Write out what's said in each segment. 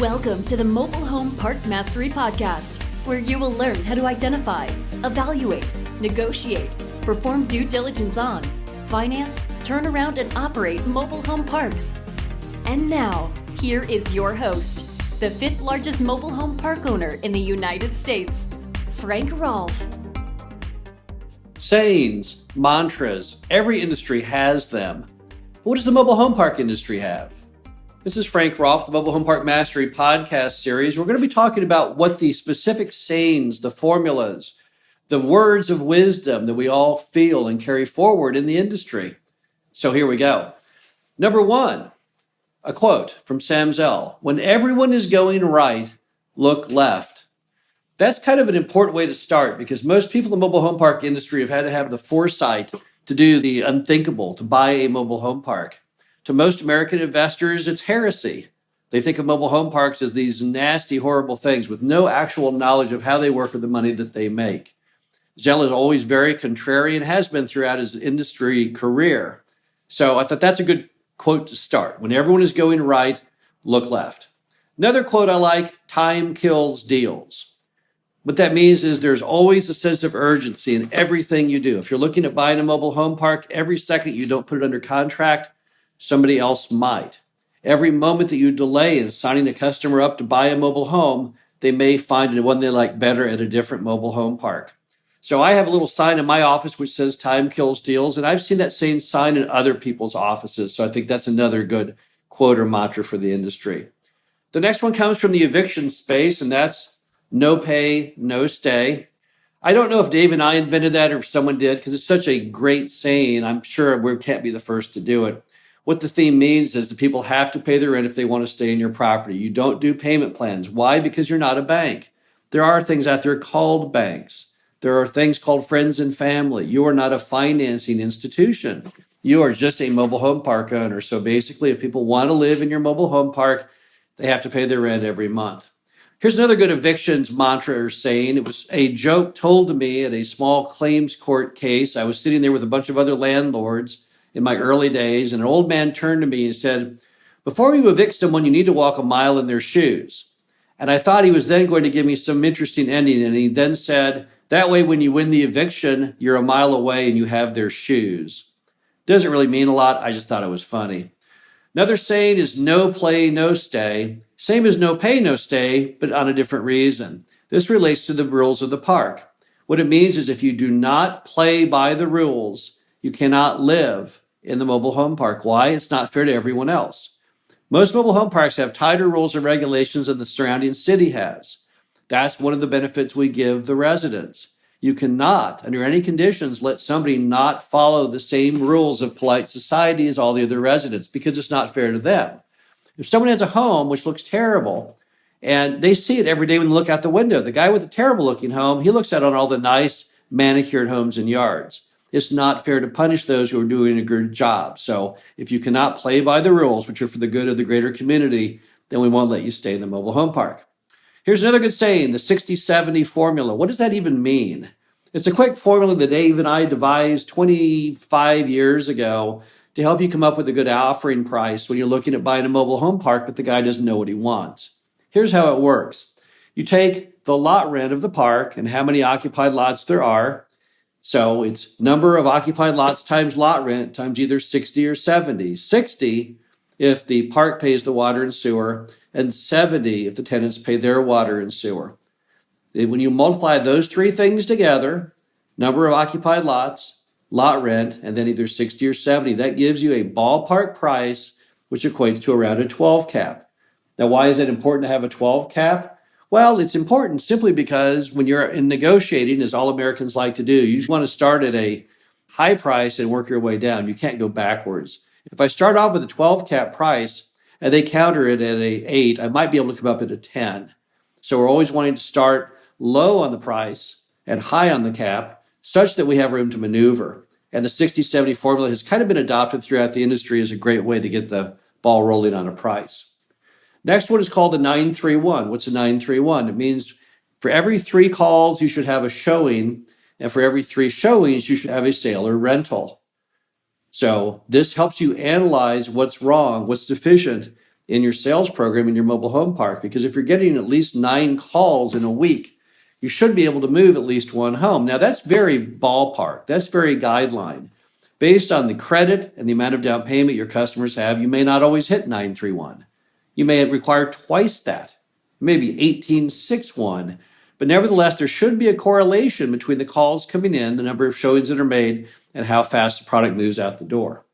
Welcome to the Mobile Home Park Mastery Podcast, where you will learn how to identify, evaluate, negotiate, perform due diligence on, finance, turn around, and operate mobile home parks. And now, here is your host, the fifth largest mobile home park owner in the United States, Frank Rolfe. Sayings, mantras, every industry has them. What does the mobile home park industry have? This is Frank Rolfe, the Mobile Home Park Mastery podcast series. We're going to be talking about what the specific sayings, the formulas, the words of wisdom that we all feel and carry forward in the industry. So here we go. Number one, a quote from Sam Zell. When everyone is going right, look left. That's kind of an important way to start because most people in the mobile home park industry have had to have the foresight to do the unthinkable, to buy a mobile home park. To most American investors, it's heresy. They think of mobile home parks as these nasty, horrible things with no actual knowledge of how they work with the money that they make. Zell is always very contrarian, has been throughout his industry career. So I thought that's a good quote to start. When everyone is going right, look left. Another quote I like, time kills deals. What that means is there's always a sense of urgency in everything you do. If you're looking at buying a mobile home park, every second you don't put it under contract, somebody else might. Every moment that you delay in signing a customer up to buy a mobile home, they may find one they like better at a different mobile home park. So I have a little sign in my office which says time kills deals, and I've seen that same sign in other people's offices. So I think that's another good quote or mantra for the industry. The next one comes from the eviction space, and that's no pay, no stay. I don't know if Dave and I invented that or if someone did, because it's such a great saying. I'm sure we can't be the first to do it. What the theme means is that people have to pay their rent if they want to stay in your property. You don't do payment plans. Why? Because you're not a bank. There are things out there called banks. There are things called friends and family. You are not a financing institution. You are just a mobile home park owner. So basically, if people want to live in your mobile home park, they have to pay their rent every month. Here's another good evictions mantra or saying. It was a joke told to me at a small claims court case. I was sitting there with a bunch of other landlords in my early days, and an old man turned to me and said, before you evict someone, you need to walk a mile in their shoes. And I thought he was then going to give me some interesting ending, and he then said, that way when you win the eviction, you're a mile away and you have their shoes. Doesn't really mean a lot. I just thought it was funny. Another saying is no play, no stay. Same as no pay, no stay, but on a different reason. This relates to the rules of the park. What it means is if you do not play by the rules, you cannot live in the mobile home park. Why? It's not fair to everyone else. Most mobile home parks have tighter rules and regulations than the surrounding city has. That's one of the benefits we give the residents. You cannot, under any conditions, let somebody not follow the same rules of polite society as all the other residents because it's not fair to them. If someone has a home which looks terrible, and they see it every day when they look out the window, the guy with the terrible looking home, he looks out on all the nice manicured homes and yards. It's not fair to punish those who are doing a good job. So if you cannot play by the rules, which are for the good of the greater community, then we won't let you stay in the mobile home park. Here's another good saying, the 60-70 formula. What does that even mean? It's a quick formula that Dave and I devised 25 years ago to help you come up with a good offering price when you're looking at buying a mobile home park, but the guy doesn't know what he wants. Here's how it works. You take the lot rent of the park and how many occupied lots there are. So it's number of occupied lots times lot rent times either 60 or 70. 60 if the park pays the water and sewer, and 70 if the tenants pay their water and sewer. When you multiply those three things together, number of occupied lots, lot rent, and then either 60 or 70, that gives you a ballpark price, which equates to around a 12 cap. Now, why is it important to have a 12 cap? Well, it's important simply because when you're in negotiating, as all Americans like to do, you just want to start at a high price and work your way down. You can't go backwards. If I start off with a 12 cap price and they counter it at a 8, I might be able to come up at a 10. So we're always wanting to start low on the price and high on the cap such that we have room to maneuver. And the 60-70 formula has kind of been adopted throughout the industry as a great way to get the ball rolling on a price. Next one is called the 931. What's a 931? It means for every 3 calls, you should have a showing, and for every 3 showings, you should have a sale or rental. So this helps you analyze what's wrong, what's deficient, in your sales program in your mobile home park, because if you're getting at least 9 calls in a week, you should be able to move at least one home. Now, that's very ballpark. That's very guideline. Based on the credit and the amount of down payment your customers have, you may not always hit 931. You may require twice that, maybe 1861. But nevertheless, there should be a correlation between the calls coming in, the number of showings that are made, and how fast the product moves out the door.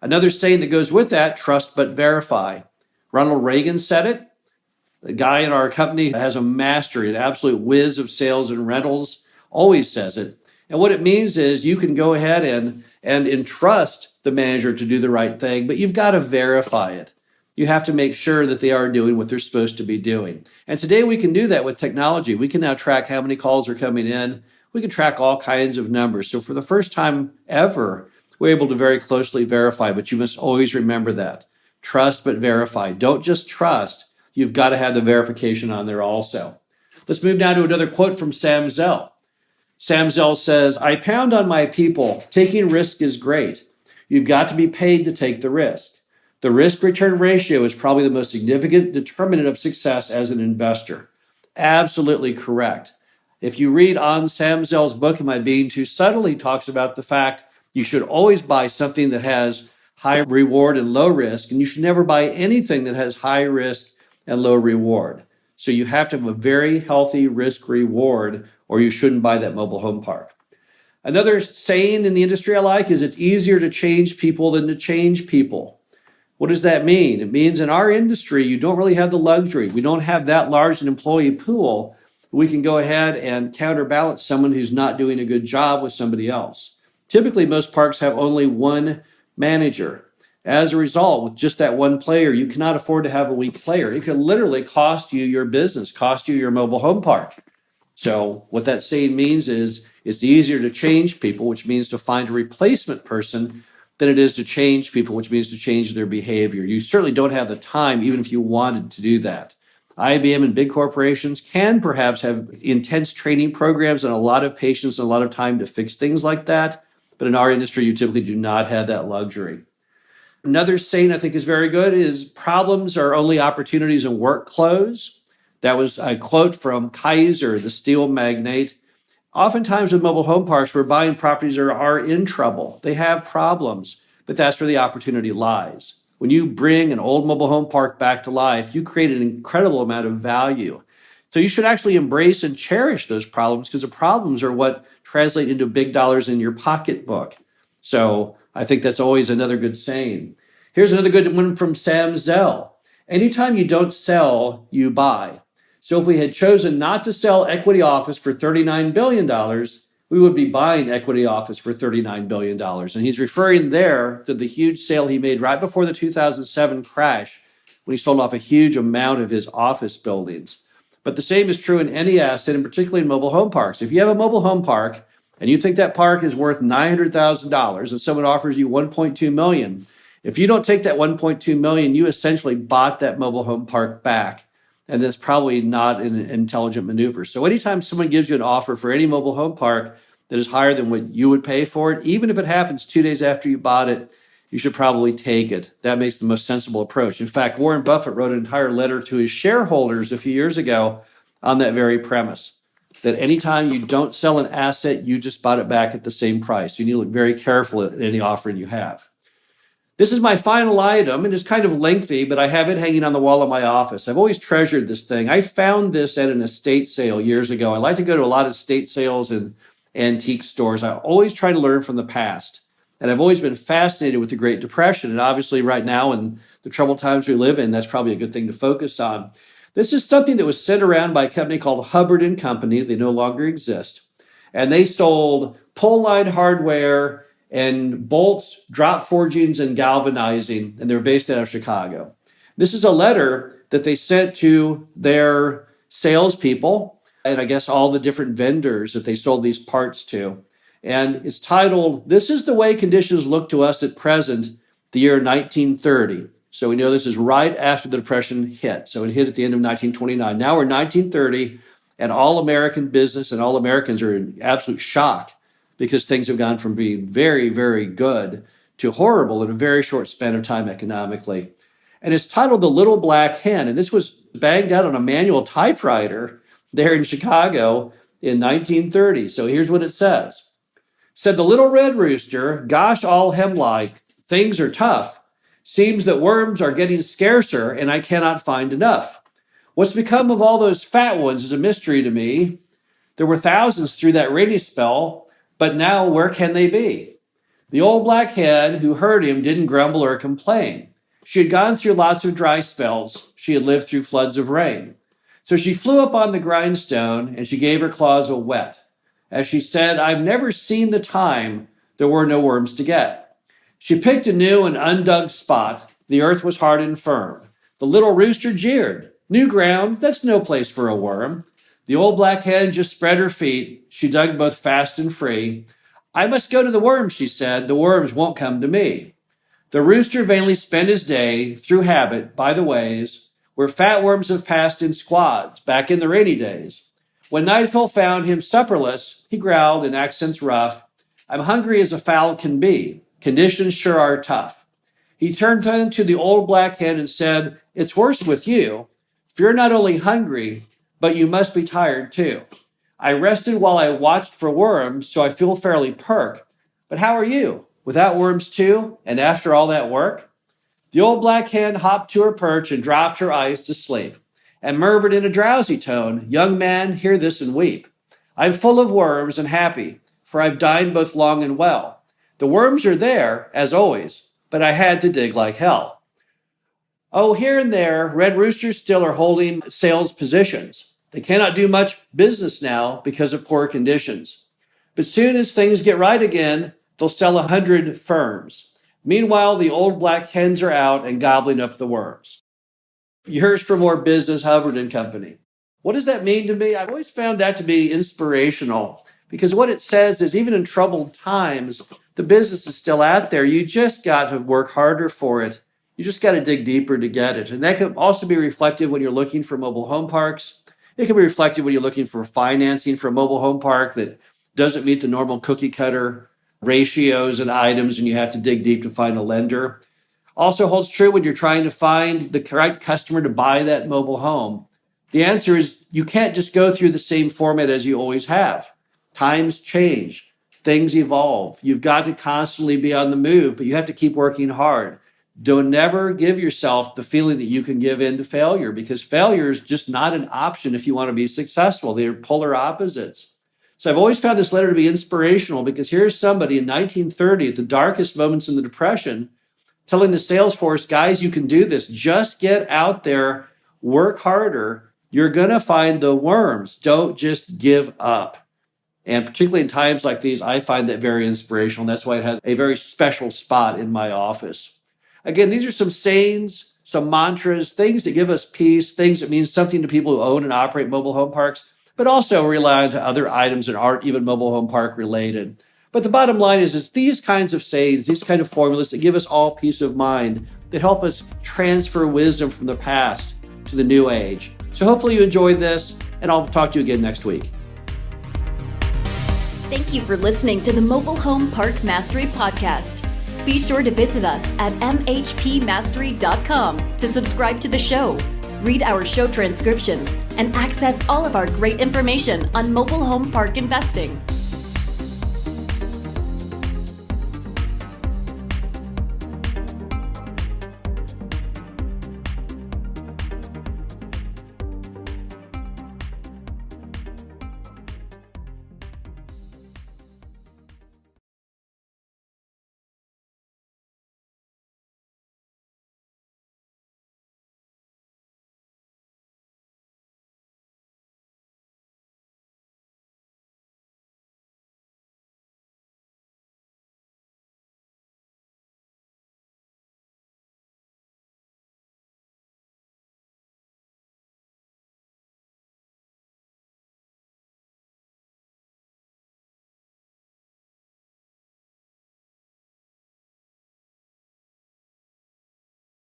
Another saying that goes with that, trust but verify. Ronald Reagan said it. The guy in our company has a mastery, an absolute whiz of sales and rentals, always says it. And what it means is you can go ahead and entrust the manager to do the right thing, but you've got to verify it. You have to make sure that they are doing what they're supposed to be doing. And today we can do that with technology. We can now track how many calls are coming in. We can track all kinds of numbers. So for the first time ever, we're able to very closely verify, but you must always remember that. Trust but verify. Don't just trust. You've got to have the verification on there also. Let's move now to another quote from Sam Zell. Sam Zell says, "I pound on my people, taking risk is great. You've got to be paid to take the risk. The risk-return ratio is probably the most significant determinant of success as an investor." Absolutely correct. If you read on Sam Zell's book, Am I Being Too Subtle?, he talks about the fact you should always buy something that has high reward and low risk, and you should never buy anything that has high risk and low reward. So you have to have a very healthy risk reward, or you shouldn't buy that mobile home park. Another saying in the industry I like is it's easier to change people than to change people. What does that mean? It means in our industry, you don't really have the luxury. We don't have that large an employee pool. We can go ahead and counterbalance someone who's not doing a good job with somebody else. Typically, most parks have only one manager. As a result, with just that one player, you cannot afford to have a weak player. It could literally cost you your business, cost you your mobile home park. So what that saying means is it's easier to change people, which means to find a replacement person, than it is to change people, which means to change their behavior. You certainly don't have the time, even if you wanted to do that. IBM and big corporations can perhaps have intense training programs and a lot of patience and a lot of time to fix things like that. But in our industry, you typically do not have that luxury. Another saying I think is very good is problems are only opportunities in work clothes. That was a quote from Kaiser, the steel magnate. Oftentimes with mobile home parks, we're buying properties that are in trouble. They have problems, but that's where the opportunity lies. When you bring an old mobile home park back to life, you create an incredible amount of value. So you should actually embrace and cherish those problems, because the problems are what translate into big dollars in your pocketbook. So I think that's always another good saying. Here's another good one from Sam Zell. Anytime you don't sell, you buy. So if we had chosen not to sell equity office for $39 billion, we would be buying equity office for $39 billion. And he's referring there to the huge sale he made right before the 2007 crash, when he sold off a huge amount of his office buildings. But the same is true in any asset, and particularly in mobile home parks. If you have a mobile home park and you think that park is worth $900,000 and someone offers you $1.2 million, if you don't take that $1.2 million, you essentially bought that mobile home park back. And that's probably not an intelligent maneuver. So anytime someone gives you an offer for any mobile home park that is higher than what you would pay for it, even if it happens 2 days after you bought it, you should probably take it. That makes the most sensible approach. In fact, Warren Buffett wrote an entire letter to his shareholders a few years ago on that very premise, that anytime you don't sell an asset, you just bought it back at the same price. You need to look very careful at any offering you have. This is my final item, and it's kind of lengthy, but I have it hanging on the wall of my office. I've always treasured this thing. I found this at an estate sale years ago. I like to go to a lot of estate sales and antique stores. I always try to learn from the past. And I've always been fascinated with the Great Depression. And obviously right now in the troubled times we live in, that's probably a good thing to focus on. This is something that was sent around by a company called Hubbard and Company. They no longer exist. And they sold pole line hardware and bolts, drop forgings, and galvanizing, and they're based out of Chicago. This is a letter that they sent to their salespeople and I guess all the different vendors that they sold these parts to. And it's titled, "This is the way conditions look to us at present, the year 1930. So we know this is right after the Depression hit. So it hit at the end of 1929. Now we're 1930, and all American business and all Americans are in absolute shock, because things have gone from being very, very good to horrible in a very short span of time economically. and it's titled The Little Black Hen. And this was banged out on a manual typewriter there in Chicago in 1930. So here's what it says. Said the little red rooster, gosh, all hem-like, things are tough. Seems that worms are getting scarcer and I cannot find enough. What's become of all those fat ones is a mystery to me. There were thousands through that rainy spell, but now where can they be? The old black hen who heard him didn't grumble or complain. She had gone through lots of dry spells. She had lived through floods of rain. So she flew up on the grindstone and she gave her claws a wet. As she said, I've never seen the time there were no worms to get. She picked a new and undug spot. The earth was hard and firm. The little rooster jeered. New ground, that's no place for a worm. The old black hen just spread her feet. She dug both fast and free. I must go to the worms, she said. The worms won't come to me. The rooster vainly spent his day, through habit, by the ways, where fat worms have passed in squads, back in the rainy days. When nightfall found him supperless, he growled in accents rough, I'm hungry as a fowl can be. Conditions sure are tough. He turned then to the old black hen and said, it's worse with you. For you're not only hungry, but you must be tired too. I rested while I watched for worms, so I feel fairly perk. But how are you? Without worms too? And after all that work? The old black hen hopped to her perch and dropped her eyes to sleep, and murmured in a drowsy tone, young man, hear this and weep. I'm full of worms and happy, for I've dined both long and well. The worms are there, as always, but I had to dig like hell. Oh, here and there, red roosters still are holding sales positions. They cannot do much business now because of poor conditions. But soon as things get right again, they'll sell 100 firms. Meanwhile, the old black hens are out and gobbling up the worms. Yours for more business, Hubbard and Company. What does that mean to me? I've always found that to be inspirational because what it says is even in troubled times, the business is still out there. You just got to work harder for it. You just got to dig deeper to get it. And that can also be reflective when you're looking for mobile home parks. It can be reflective when you're looking for financing for a mobile home park that doesn't meet the normal cookie cutter ratios and items, and you have to dig deep to find a lender. Also holds true when you're trying to find the right customer to buy that mobile home. The answer is you can't just go through the same format as you always have. Times change. Things evolve. You've got to constantly be on the move, but you have to keep working hard. Don't never give yourself the feeling that you can give in to failure because failure is just not an option if you want to be successful. They're polar opposites. So I've always found this letter to be inspirational because here's somebody in 1930 at the darkest moments in the Depression telling the sales force, guys, you can do this. Just get out there, work harder. You're going to find the worms. Don't just give up. And particularly in times like these, I find that very inspirational. That's why it has a very special spot in my office. Again, these are some sayings, some mantras, things that give us peace, things that mean something to people who own and operate mobile home parks, but also rely on other items that aren't even mobile home park related. But the bottom line is these kinds of sayings, these kind of formulas that give us all peace of mind, that help us transfer wisdom from the past to the new age. So hopefully you enjoyed this, and I'll talk to you again next week. Thank you for listening to the Mobile Home Park Mastery Podcast. Be sure to visit us at mhpmastery.com to subscribe to the show, read our show transcriptions, and access all of our great information on mobile home park investing.